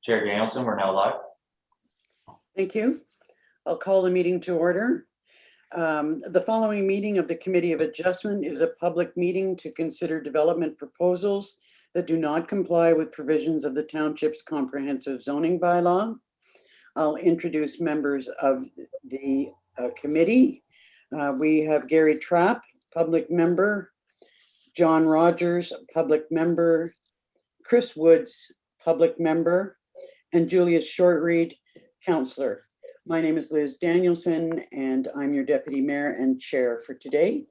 Chair Danielson, we're now live. Thank you. I'll call the meeting to order. The following meeting of the Committee of Adjustment is a public meeting to consider development proposals that do not comply with provisions of the Township's comprehensive zoning bylaw. I'll introduce members of the committee. We have Gary Trapp, public member, John Rogers, public member, Chris Woods, public member, and Julius Shortreed, councillor. My name is Liz Danielson, and I'm your deputy mayor and chair for today.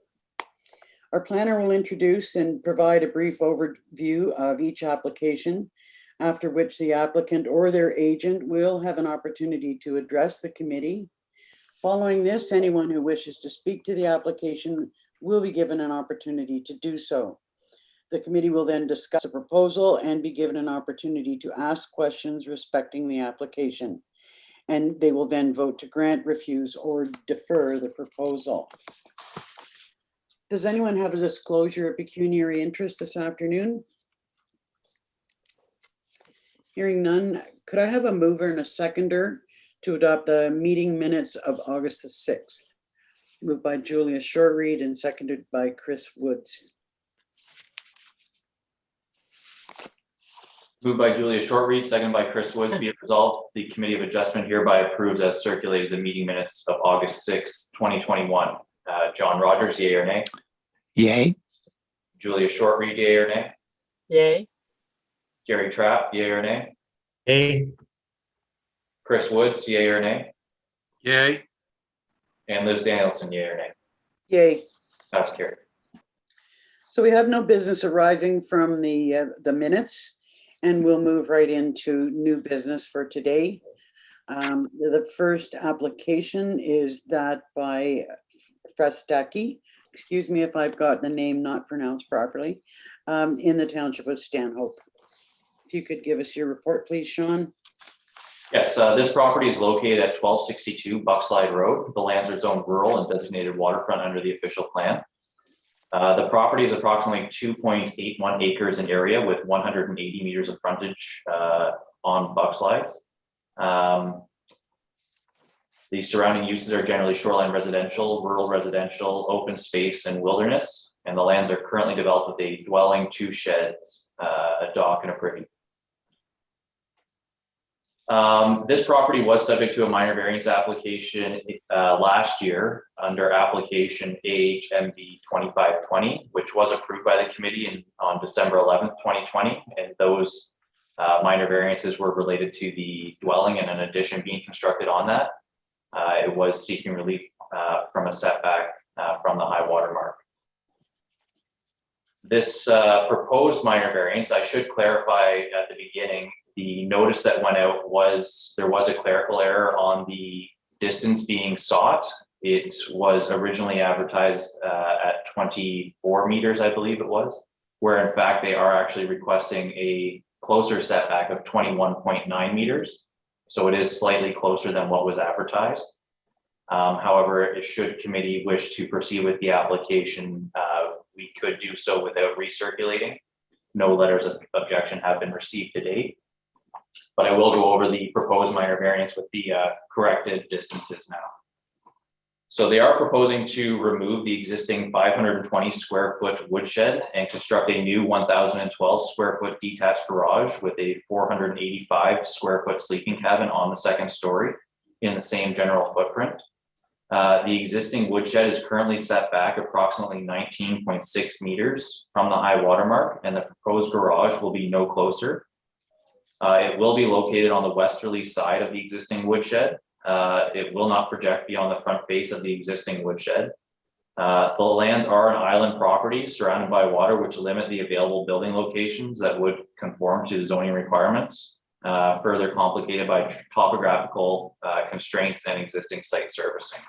Our planner will introduce and provide a brief overview of each application, after which the applicant or their agent will have an opportunity to address the committee. Following this, anyone who wishes to speak to the application will be given an opportunity to do so. The committee will then discuss a proposal and be given an opportunity to ask questions respecting the application. And they will then vote to grant, refuse, or defer the proposal. Does anyone have a disclosure of pecuniary interest this afternoon? Hearing none, could I have a mover and a seconder to adopt the meeting minutes of August the 6th? Moved by Julius Shortreed and seconded by Chris Woods. Moved by Julia Shortreed, seconded by Chris Woods. Be it resolved, the Committee of Adjustment hereby approves as circulated the meeting minutes of August 6, 2021. John Rogers, yea or nay? Yay. Julia Shortreed, yea or nay? Yay. Gary Trapp, yea or nay? Yay. Chris Woods, yea or nay? Yay. And Liz Danielson, yea or nay? Yay. That's carried. So we have no business arising from the minutes, and we'll move right into new business for today. The first application is that by Frestaki, excuse me if I've got the name not pronounced properly, in the township of Stanhope. If you could give us your report, please, Sean. Yes, this property is located at 1262 Buckslide Road. The lands are zoned rural and designated waterfront under the official plan. The property is approximately 2.81 acres in area with 180 meters of frontage on Buckslides. The surrounding uses are generally shoreline residential, rural residential, open space, and wilderness. And the lands are currently developed with a dwelling, 2 sheds, a dock, and a privy. This property was subject to a minor variance application last year under application AHMD 2520, which was approved by the committee on December 11th, 2020. And those minor variances were related to the dwelling and an addition being constructed on that. It was seeking relief from a setback from the high water mark. This proposed minor variance, I should clarify at the beginning, the notice that went out there was a clerical error on the distance being sought. It was originally advertised at 24 meters, I believe it was, where in fact they are actually requesting a closer setback of 21.9 meters. So it is slightly closer than what was advertised. However, should committee wish to proceed with the application, we could do so without recirculating. No letters of objection have been received to date. But I will go over the proposed minor variance with the corrected distances now. So they are proposing to remove the existing 520 square foot woodshed and construct a new 1,012 square foot detached garage with a 485 square foot sleeping cabin on the 2nd story in the same general footprint. The existing woodshed is currently set back approximately 19.6 meters from the high water mark, and the proposed garage will be no closer. It will be located on the westerly side of the existing woodshed. It will not project beyond the front face of the existing woodshed. The lands are an island property surrounded by water, which limit the available building locations that would conform to the zoning requirements, further complicated by topographical constraints and existing site servicing.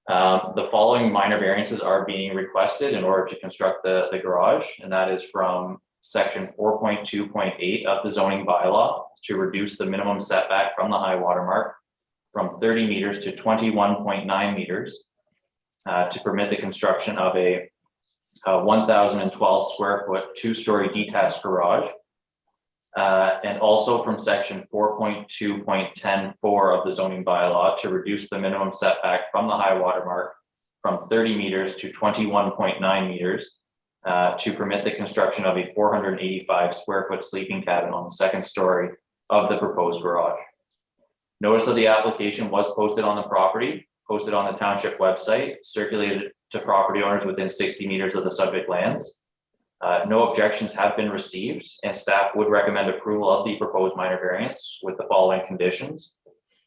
The following minor variances are being requested in order to construct the garage, and that is from section 4.2.8 of the zoning bylaw to reduce the minimum setback from the high water mark from 30 meters to 21.9 meters to permit the construction of a 1,012 square foot 2-story detached garage And also from section 4.2.10.4 of the zoning bylaw to reduce the minimum setback from the high water mark from 30 meters to 21.9 meters to permit the construction of a 485 square foot sleeping cabin on the second story of the proposed garage. Notice of the application was posted on the property, posted on the township website, circulated to property owners within 60 meters of the subject lands. No objections have been received, and staff would recommend approval of the proposed minor variance with the following conditions.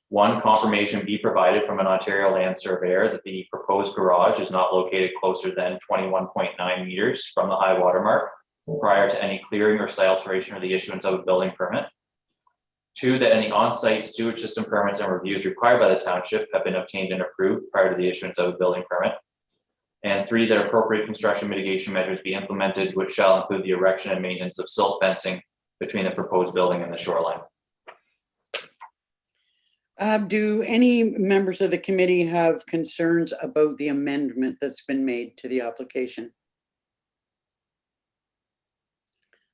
One, confirmation be provided from an Ontario land surveyor that the proposed garage is not located closer than 21.9 meters from the high water mark prior to any clearing or site alteration or the issuance of a building permit. Two, that any on-site sewage system permits and reviews required by the township have been obtained and approved prior to the issuance of a building permit. And three, that appropriate construction mitigation measures be implemented, which shall include the erection and maintenance of silt fencing between the proposed building and the shoreline. Do any members of the committee have concerns about the amendment that's been made to the application?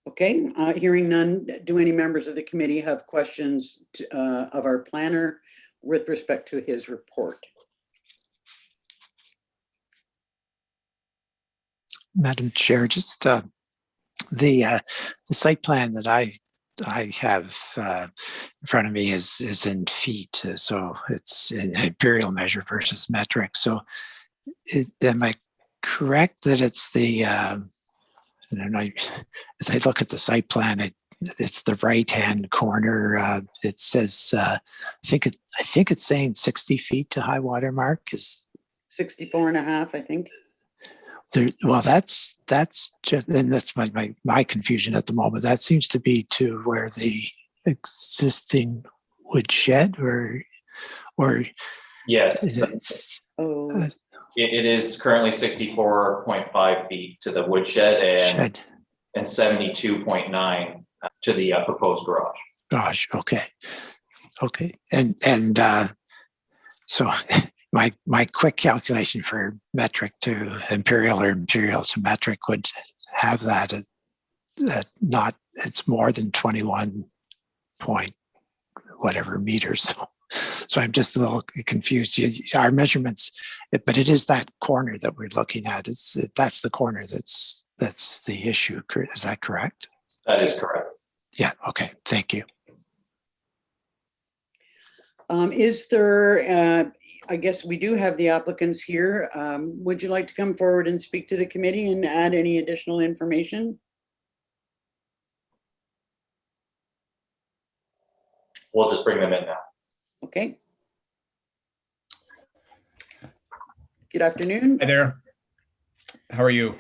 Okay, hearing none, do any members of the committee have questions of our planner with respect to his report? Madam Chair, just the site plan that I have in front of me is in feet, so it's an imperial measure versus metric. So, am I correct that it's the? And as I look at the site plan, it's the right-hand corner. It says, I think it's saying 60 feet to high water mark is 64.5, I think. Well, that's just, and that's my confusion at the moment. That seems to be to where the existing wood shed, or Yes. Oh. It is currently 64.5 feet to the woodshed and 72.9 to the proposed garage. Gosh, okay, and so my quick calculation for metric to imperial or imperial to metric would have that not, it's more than 21 point whatever meters. So I'm just a little confused. Our measurements, but it is that corner that we're looking at. That's the corner that's the issue. Is that correct? That is correct. Yeah. Okay. Thank you. Is there? I guess we do have the applicants here. Would you like to come forward and speak to the committee and add any additional information? We'll just bring them in now. Okay. Good afternoon. Hi there. How are you?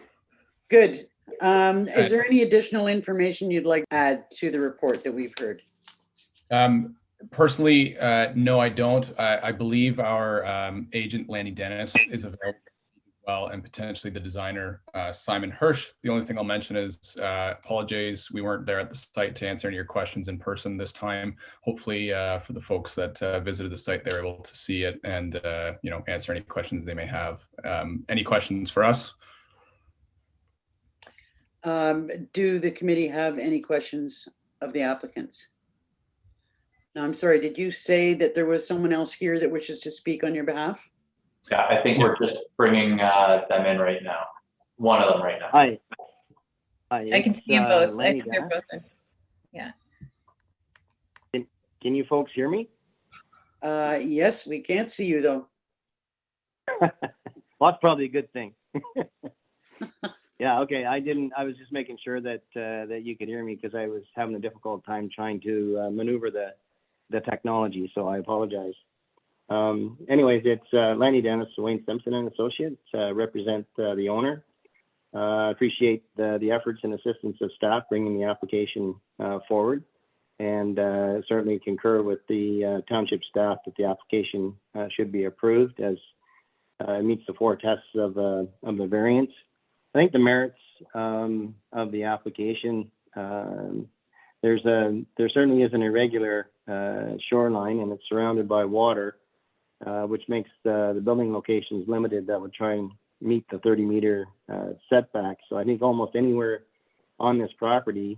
Good. Is there any additional information you'd like to add to the report that we've heard? Personally, no, I don't. I believe our agent, Lanny Dennis, is available as well, and potentially the designer, Simon Hirsch. The only thing I'll mention is apologies, we weren't there at the site to answer any of your questions in person this time. Hopefully, for the folks that visited the site, they're able to see it and answer any questions they may have. Any questions for us? Do the committee have any questions of the applicants? No, I'm sorry, did you say that there was someone else here that wishes to speak on your behalf? Yeah, I think we're just bringing them in right now. One of them right now. Hi. I can see them both. I think they're both in. Yeah. Can you folks hear me? Yes, we can't see you though. Well, that's probably a good thing. Yeah, okay. I was just making sure that that you could hear me because I was having a difficult time trying to maneuver the technology, so I apologize. Anyways, it's Lanny Dennis, Wayne Simpson and Associates, represent the owner. Appreciate the efforts and assistance of staff bringing the application forward, and certainly concur with the township staff that the application should be approved as it meets the 4 tests of the variance. I think the merits of the application, there certainly is an irregular shoreline, and it's surrounded by water, which makes the building locations limited that would try and meet the 30-meter setback. So I think almost anywhere on this property,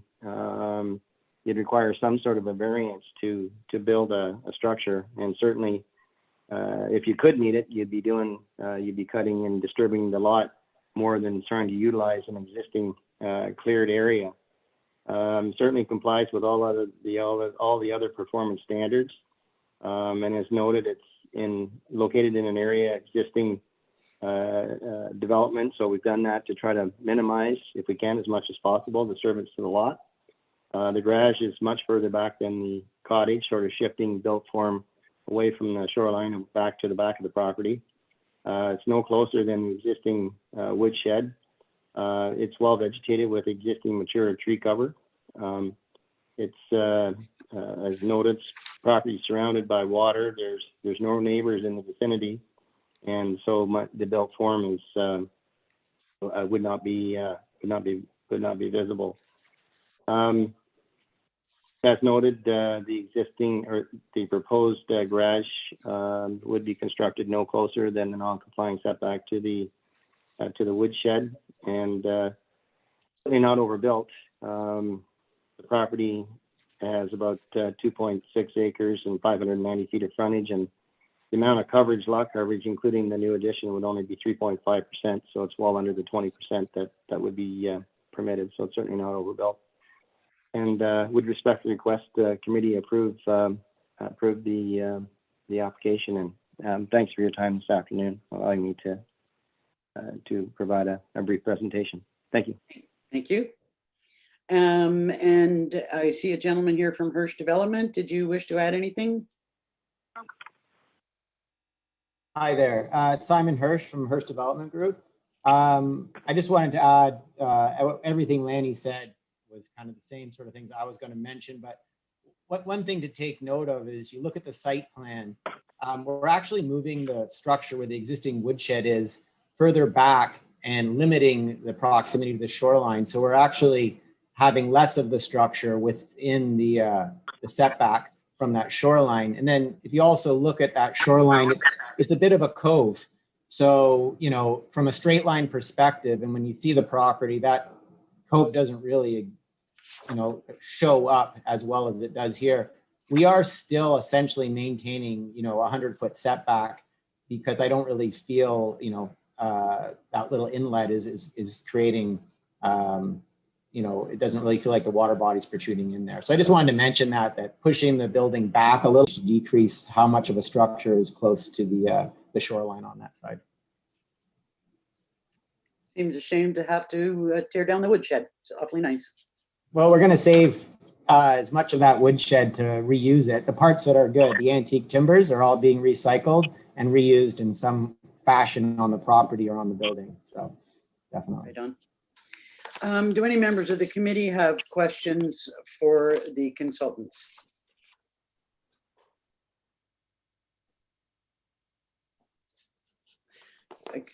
you'd require some sort of a variance to build a structure. And certainly, if you could meet it, you'd be cutting and disturbing the lot more than trying to utilize an existing cleared area. Certainly complies with all the other performance standards. And as noted, it's located in an area existing development. So we've done that to try to minimize, if we can, as much as possible, disturbance to the lot. The garage is much further back than the cottage, sort of shifting built form away from the shoreline and back to the back of the property. It's no closer than the existing woodshed. It's well vegetated with existing mature tree cover. It's as noted, property surrounded by water. There's no neighbors in the vicinity, and so the built form is would not be visible. As noted, the proposed garage would be constructed no closer than the non-compliant setback to the woodshed, and certainly not overbuilt. The property has about 2.6 acres and 590 feet of frontage, and the amount of coverage, lot coverage, including the new addition, would only be 3.5%. So it's well under the 20% that would be permitted. So it's certainly not overbuilt. And with respect to the request, committee approve the application. And thanks for your time this afternoon, allowing me to provide a brief presentation. Thank you. Thank you. And I see a gentleman here from Hirsch Development. Did you wish to add anything? Hi there. It's Simon Hirsch from Hirsch Development Group. I just wanted to add everything Lanny said was kind of the same sort of things I was going to mention. But one thing to take note of is you look at the site plan. We're actually moving the structure where the existing woodshed is further back and limiting the proximity to the shoreline. So we're actually having less of the structure within the setback from that shoreline. And then if you also look at that shoreline, it's a bit of a cove. So, you know, from a straight line perspective, and when you see the property, that cove doesn't really, you know, show up as well as it does here. We are still essentially maintaining, you know, 100-foot setback, because I don't really feel, you know, that little inlet is creating, you know, it doesn't really feel like the water body's protruding in there. So I just wanted to mention that pushing the building back a little to decrease how much of a structure is close to the shoreline on that side. Seems a shame to have to tear down the woodshed. It's awfully nice. Well, we're going to save as much of that woodshed to reuse it. The parts that are good, the antique timbers, are all being recycled and reused in some fashion on the property or on the building. So definitely. Right on. Do any members of the committee have questions for the consultants?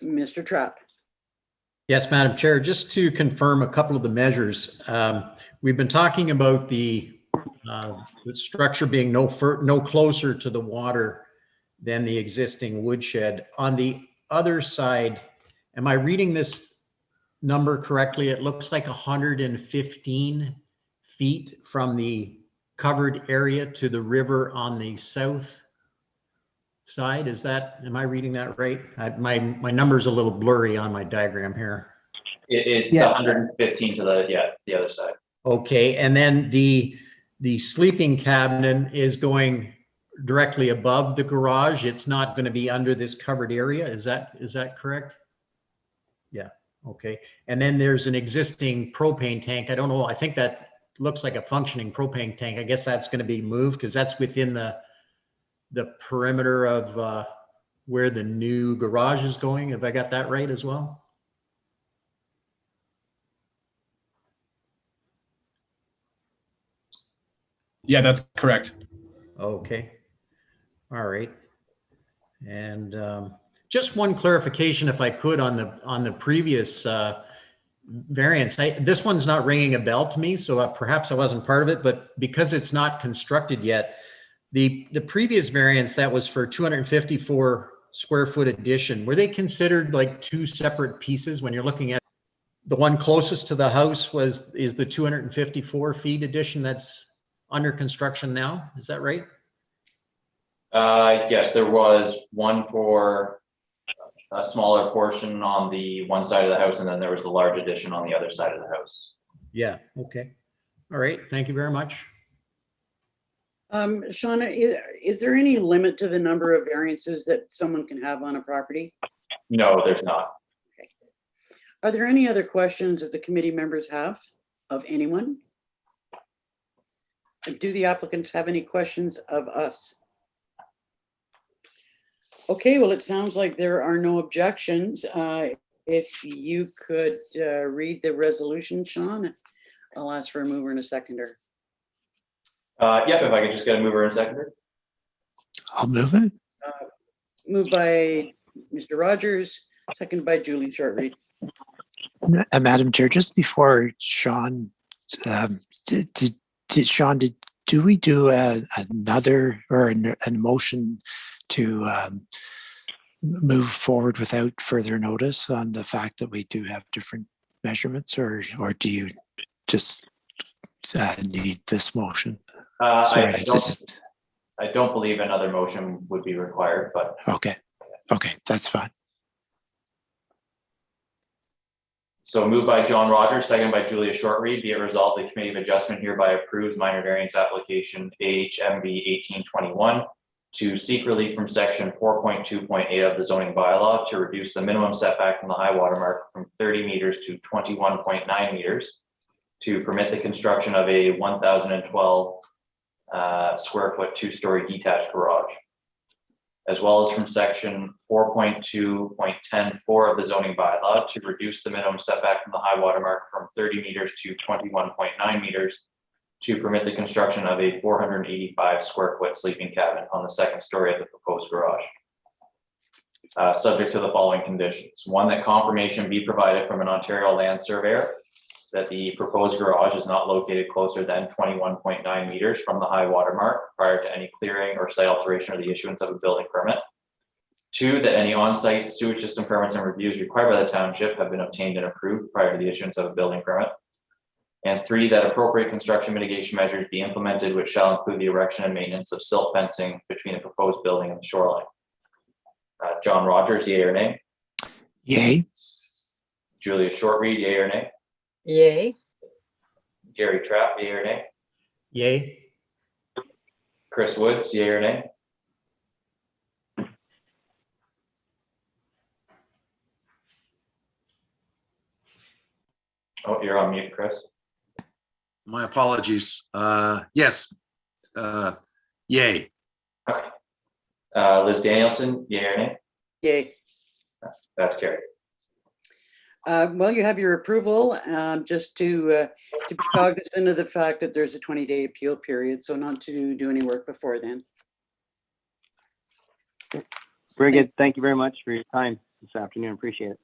Mr. Trapp. Yes, Madam Chair, just to confirm a couple of the measures. We've been talking about the structure being no closer to the water than the existing woodshed. On the other side, am I reading this number correctly? It looks like 115 feet from the covered area to the river on the south side. Is that, am I reading that right? My number's a little blurry on my diagram here. It's Yes. 115 to the other side. Okay, and then the sleeping cabinet is going directly above the garage. It's not going to be under this covered area. Is that correct? Yeah. Okay. And then there's an existing propane tank. I don't know. I think that looks like a functioning propane tank. I guess that's going to be moved because that's within the perimeter of where the new garage is going. Have I got that right as well? Yeah, that's correct. Okay. All right. And just one clarification, if I could, on the previous variance. This one's not ringing a bell to me, so perhaps I wasn't part of it, but because it's not constructed yet, the previous variance that was for 254 square foot addition, were they considered like two separate pieces when you're looking at the one closest to the house is the 254 feet addition that's under construction now. Is that right? Yes, there was one for a smaller portion on the one side of the house, and then there was the large addition on the other side of the house. Yeah, okay. All right, thank you very much. Shauna, is there any limit to the number of variances that someone can have on a property? No, there's not. Okay. Are there any other questions that the committee members have of anyone? Do the applicants have any questions of us? Okay, well, it sounds like there are no objections. If you could read the resolution, Sean, I'll ask for a mover and a seconder. Yep, if I could just get a mover and seconder. I'll move it. Moved by Mr. Rogers, seconded by Julie Shortreed. Madam Chair, just before Sean, do we do another or a motion to move forward without further notice on the fact that we do have different measurements, or do you just need this motion? Sorry, I don't believe another motion would be required, but okay, that's fine. So moved by John Rogers, seconded by Julia Shortreed. Be it resolved, the Committee of Adjustment hereby approves minor variance application AHMV 1821 to seek relief from section 4.2.8 of the zoning bylaw to reduce the minimum setback from the high water mark from 30 meters to 21.9 meters to permit the construction of a 1,012 square foot two-story detached garage, as well as from section 4.2.10.4 of the zoning bylaw to reduce the minimum setback from the high water mark from 30 meters to 21.9 meters to permit the construction of a 485 square foot sleeping cabin on the second story of the proposed garage. Subject to the following conditions. One, that confirmation be provided from an Ontario land surveyor that the proposed garage is not located closer than 21.9 meters from the high water mark prior to any clearing or site alteration or the issuance of a building permit. Two, that any on-site sewage system permits and reviews required by the township have been obtained and approved prior to the issuance of a building permit. And three, that appropriate construction mitigation measures be implemented, which shall include the erection and maintenance of silt fencing between the proposed building and the shoreline. John Rogers, yea or nay? Yay. Julia Shortreed, yea or nay? Yay. Gary Trapp, yea or nay? Yay. Chris Woods, yea or nay? Oh, you're on mute, Chris. My apologies. Yes. Yay. Liz Danielson, yea or nay? Yay. That's carried. Well, you have your approval, just to be cognizant of the fact that there's a 20-day appeal period, so not to do any work before then. Very good. Thank you very much for your time this afternoon. Appreciate it.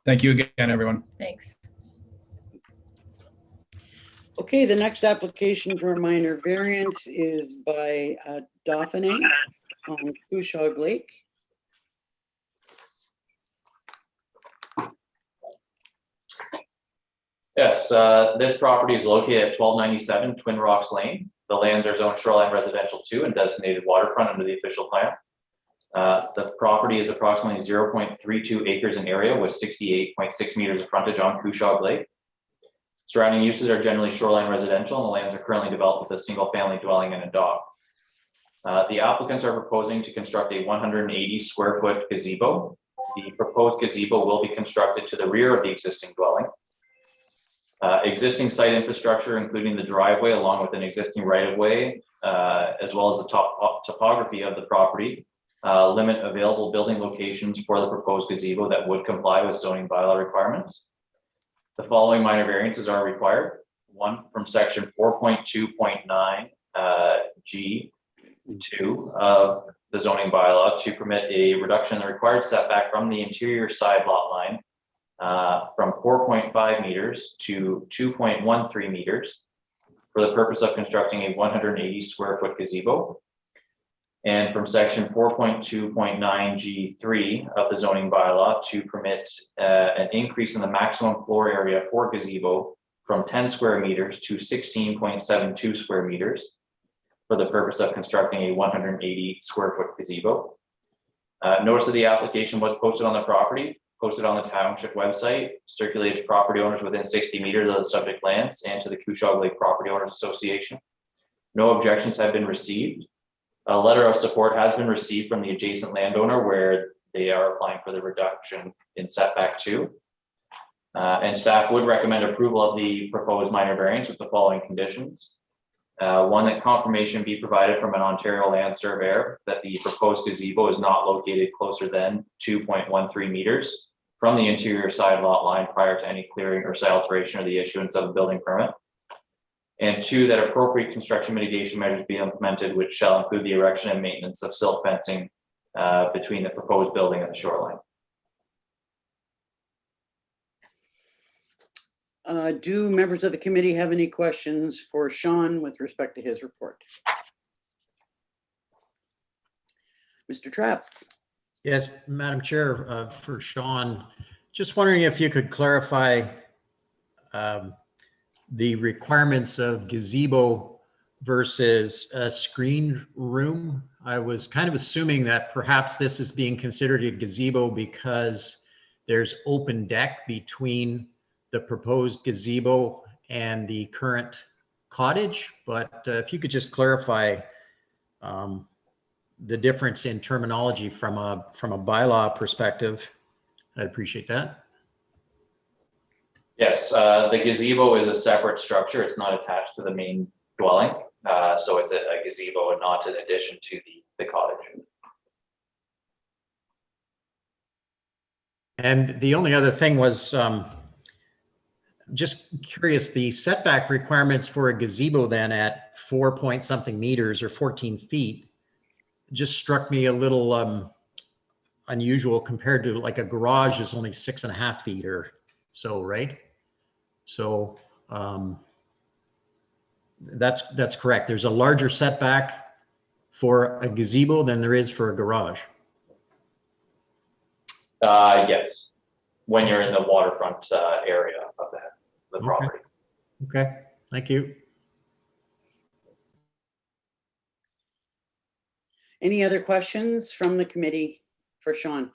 Thank you again, everyone. Thanks. Okay, the next application for a minor variance is by Dauphiné on Couchog Lake. Yes, this property is located at 1297 Twin Rocks Lane. The lands are zoned shoreline residential 2 and designated waterfront under the official plan. The property is approximately 0.32 acres in area with 68.6 meters of frontage on Couchog Lake. Surrounding uses are generally shoreline residential, and the lands are currently developed with a single family dwelling and a dock. The applicants are proposing to construct a 180 square foot gazebo. The proposed gazebo will be constructed to the rear of the existing dwelling. Existing site infrastructure, including the driveway along with an existing right-of-way, as well as the topography of the property, limit available building locations for the proposed gazebo that would comply with zoning bylaw requirements. The following minor variances are required. One, from section 4.2.9 G2 of the zoning bylaw to permit a reduction in the required setback from the interior side lot line from 4.5 meters to 2.13 meters for the purpose of constructing a 180 square foot gazebo. And from section 4.2.9 G3 of the zoning bylaw to permit an increase in the maximum floor area for gazebo from 10 square meters to 16.72 square meters for the purpose of constructing a 180 square foot gazebo. Notice of the application was posted on the property, posted on the township website, circulated to property owners within 60 meters of the subject lands and to the Couchog Lake Property Owners Association. No objections have been received. A letter of support has been received from the adjacent landowner where they are applying for the reduction in setback 2. And staff would recommend approval of the proposed minor variance with the following conditions. One, that confirmation be provided from an Ontario land surveyor that the proposed gazebo is not located closer than 2.13 meters from the interior side lot line prior to any clearing or site alteration or the issuance of a building permit. And 2, that appropriate construction mitigation measures be implemented, which shall include the erection and maintenance of silt fencing between the proposed building and the shoreline. Do members of the committee have any questions for Sean with respect to his report? Mr. Trapp. Yes, Madam Chair, for Sean, just wondering if you could clarify the requirements of gazebo versus a screened room. I was kind of assuming that perhaps this is being considered a gazebo because there's open deck between the proposed gazebo and the current cottage, but if you could just clarify the difference in terminology from a bylaw perspective, I'd appreciate that. Yes, the gazebo is a separate structure. It's not attached to the main dwelling. So it's a gazebo and not in addition to the cottage. And the only other thing was just curious, the setback requirements for a gazebo then at 4 point something meters or 14 feet just struck me a little unusual compared to like a garage is only 6.5 feet or so, right? So that's correct. There's a larger setback for a gazebo than there is for a garage. Yes, when you're in the waterfront area of the property. Okay, thank you. Any other questions from the committee for Sean?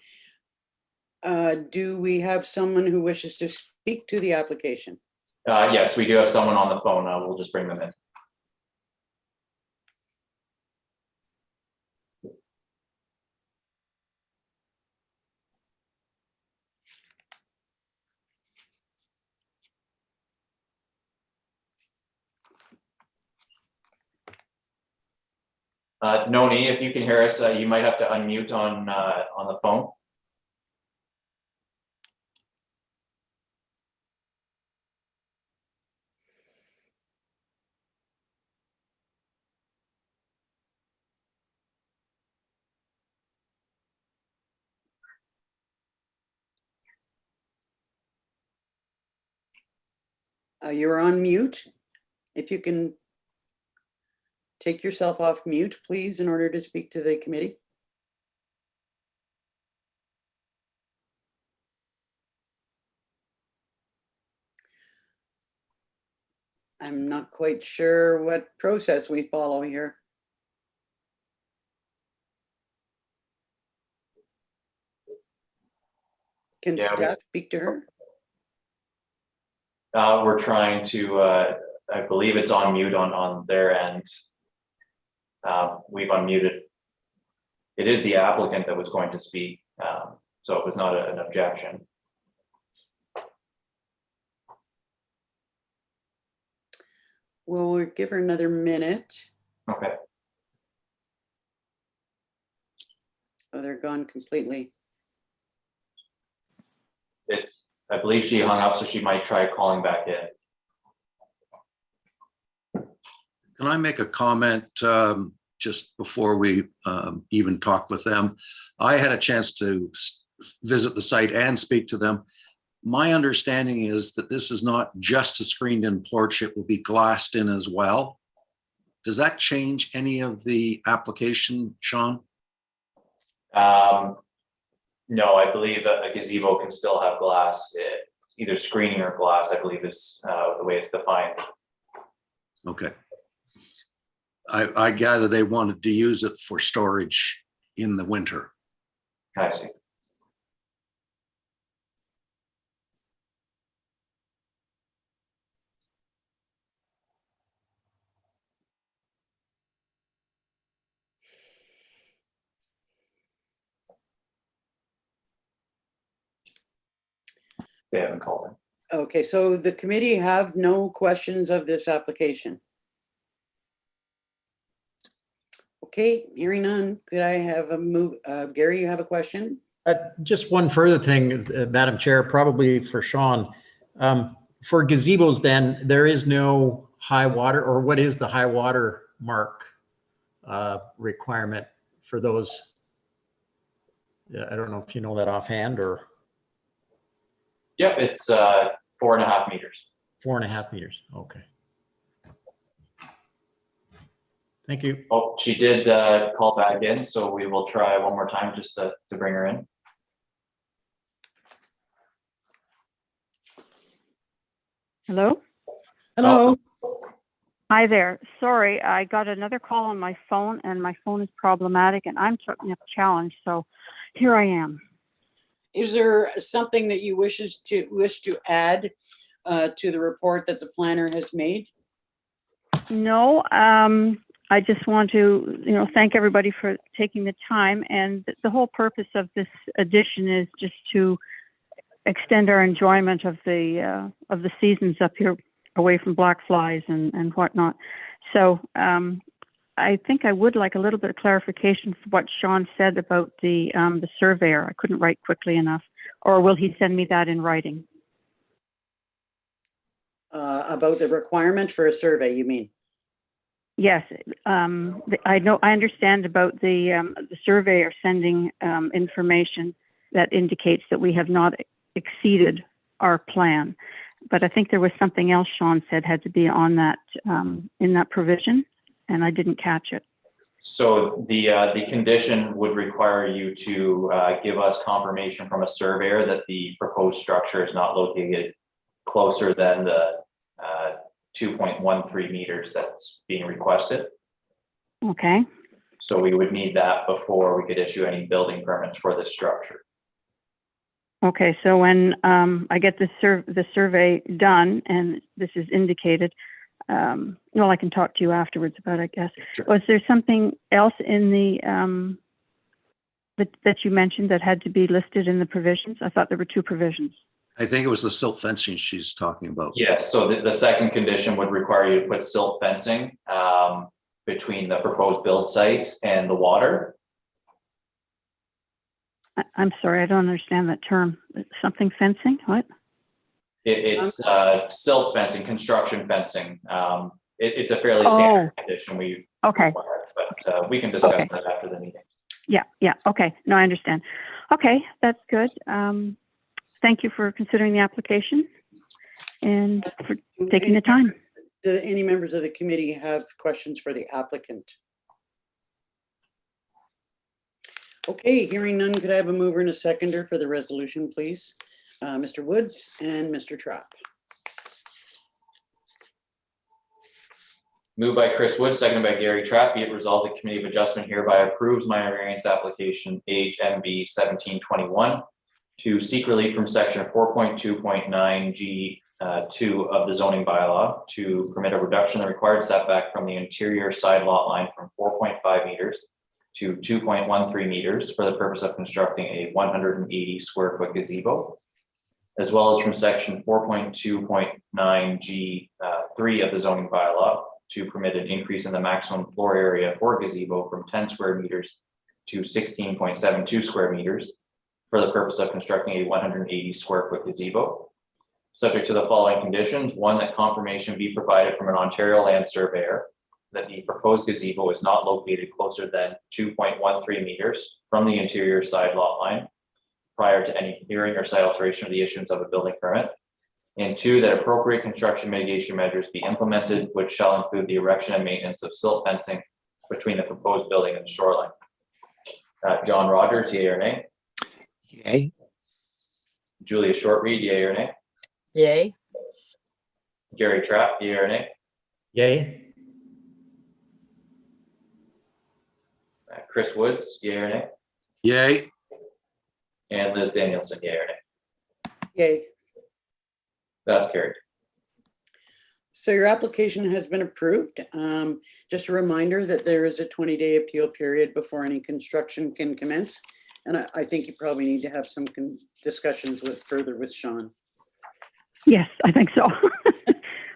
Do we have someone who wishes to speak to the application? Yes, we do have someone on the phone. We'll just bring them in. Noni, if you can hear us, you might have to unmute on the phone. You're on mute. If you can take yourself off mute, please, in order to speak to the committee. I'm not quite sure what process we follow here. Can staff speak to her? We're trying to, I believe it's on mute on their end. We've unmuted. It is the applicant that was going to speak, so it was not an objection. Well, we'll give her another minute. Okay. Oh, they're gone completely. I believe she hung up, so she might try calling back in. Can I make a comment just before we even talk with them? I had a chance to visit the site and speak to them. My understanding is that this is not just a screened-in porch, it will be glassed in as well. Does that change any of the application, Sean? No, I believe that a gazebo can still have glass. either screening or glass, I believe is the way it's defined. Okay. I gather they wanted to use it for storage in the winter. I see. They haven't called in. Okay, so the committee have no questions of this application. Okay, hearing none, could I have a move, Gary, you have a question? Just one further thing, Madam Chair, probably for Sean. For gazebos then, there is no high water, or what is the high water mark requirement for those? Yeah, I don't know if you know that offhand, or Yep, it's 4.5 meters. 4.5 meters. Okay. Thank you. Oh, she did call back in, so we will try one more time just to bring her in. Hello? Hello. Hi there. Sorry, I got another call on my phone and my phone is problematic and I'm taking up a challenge. So here I am. Is there something that you wish to add to the report that the planner has made? No, I just want to, thank everybody for taking the time. And the whole purpose of this addition is just to extend our enjoyment of the seasons up here, away from black flies and whatnot. So I think I would like a little bit of clarification for what Sean said about the surveyor. I couldn't write quickly enough. Or will he send me that in writing? About the requirement for a survey, you mean? Yes, I understand about the surveyor sending information that indicates that we have not exceeded our plan. But I think there was something else Sean said had to be on that in that provision, and I didn't catch it. So the condition would require you to give us confirmation from a surveyor that the proposed structure is not located closer than the 2.13 meters that's being requested. Okay. So we would need that before we could issue any building permits for this structure. Okay, so when I get the survey done, and this is indicated, well, I can talk to you afterwards about it, I guess. Sure. Was there something else in the that you mentioned that had to be listed in the provisions? I thought there were two provisions. I think it was the silt fencing she's talking about. Yes, so the second condition would require you to put silt fencing between the proposed build site and the water. I'm sorry, I don't understand that term. Something fencing, what? It's silt fencing, construction fencing. It's a fairly standard condition we Okay. require, but we can discuss that after the meeting. Yeah, okay. No, I understand. Okay, that's good. Thank you for considering the application and for taking the time. Do any members of the committee have questions for the applicant? Okay, hearing none, could I have a mover and a seconder for the resolution, please? Mr. Woods and Mr. Trapp. Moved by Chris Wood, seconded by Gary Trapp. Be it resolved, the Committee of Adjustment hereby approves minor variance application HMB 1721 to seek relief from section 4.2.9 G 2 of the zoning bylaw to permit a reduction in the required setback from the interior side lot line from 4.5 meters to 2.13 meters for the purpose of constructing a 180 square foot gazebo, as well as from section 4.2.9 G 3 of the zoning bylaw to permit an increase in the maximum floor area for gazebo from 10 square meters to 16.72 square meters for the purpose of constructing a 180 square foot gazebo. Subject to the following conditions: one, that confirmation be provided from an Ontario land surveyor that the proposed gazebo is not located closer than 2.13 meters from the interior side lot line prior to any hearing or site alteration of the issuance of a building permit. And two, that appropriate construction mitigation measures be implemented, which shall include the erection and maintenance of silt fencing between the proposed building and the shoreline. John Rogers, yea or nay? Yay. Julia Shortreed, yea or nay? Yay. Gary Trapp, yea or nay? Yay. Chris Woods, yea or nay? Yay. And Liz Danielson, yea or nay? Yay. That's carried. So your application has been approved. Just a reminder that there is a 20-day appeal period before any construction can commence. And I think you probably need to have some discussions further with Sean. Yes, I think so.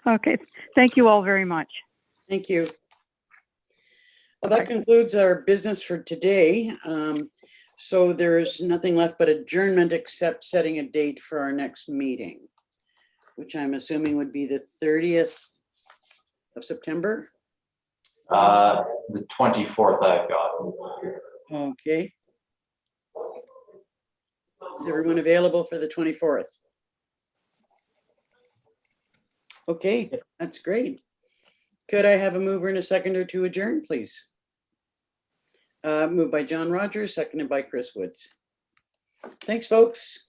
Okay, thank you all very much. Thank you. Well, that concludes our business for today. So there's nothing left but adjournment except setting a date for our next meeting, which I'm assuming would be the 30th of September. The 24th I've got. Okay. Is everyone available for the 24th? Okay, that's great. Could I have a mover and a seconder to adjourn, please? Moved by John Rogers, seconded by Chris Woods. Thanks, folks.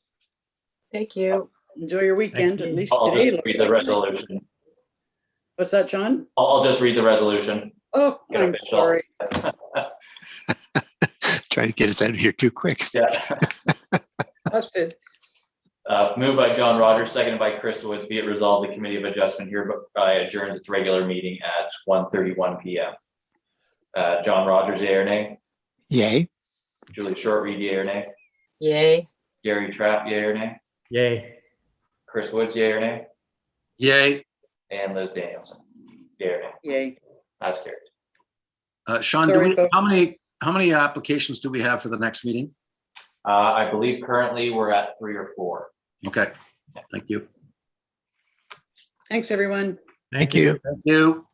Thank you. Enjoy your weekend, at least I'll today. just read the resolution. What's that, John? I'll just read the resolution. Oh, Get I'm official. sorry. Trying to get us out of here too quick. Yeah. Busted. Moved by John Rogers, seconded by Chris Woods. Be it resolved, the Committee of Adjustment hereby adjourns its regular meeting at 1:31 p.m. John Rogers, yea or nay? Yay. Julie Short-Reed, yea or nay? Yay. Gary Trapp, yea or nay? Yay. Chris Woods, yea or nay? Yay. And Liz Danielson, yea or nay? Yay. That's carried. Sean, Sorry, folks. how many applications do we have for the next meeting? I believe currently we're at 3 or 4. Okay, thank you. Thanks, everyone. Thank you. Thank you.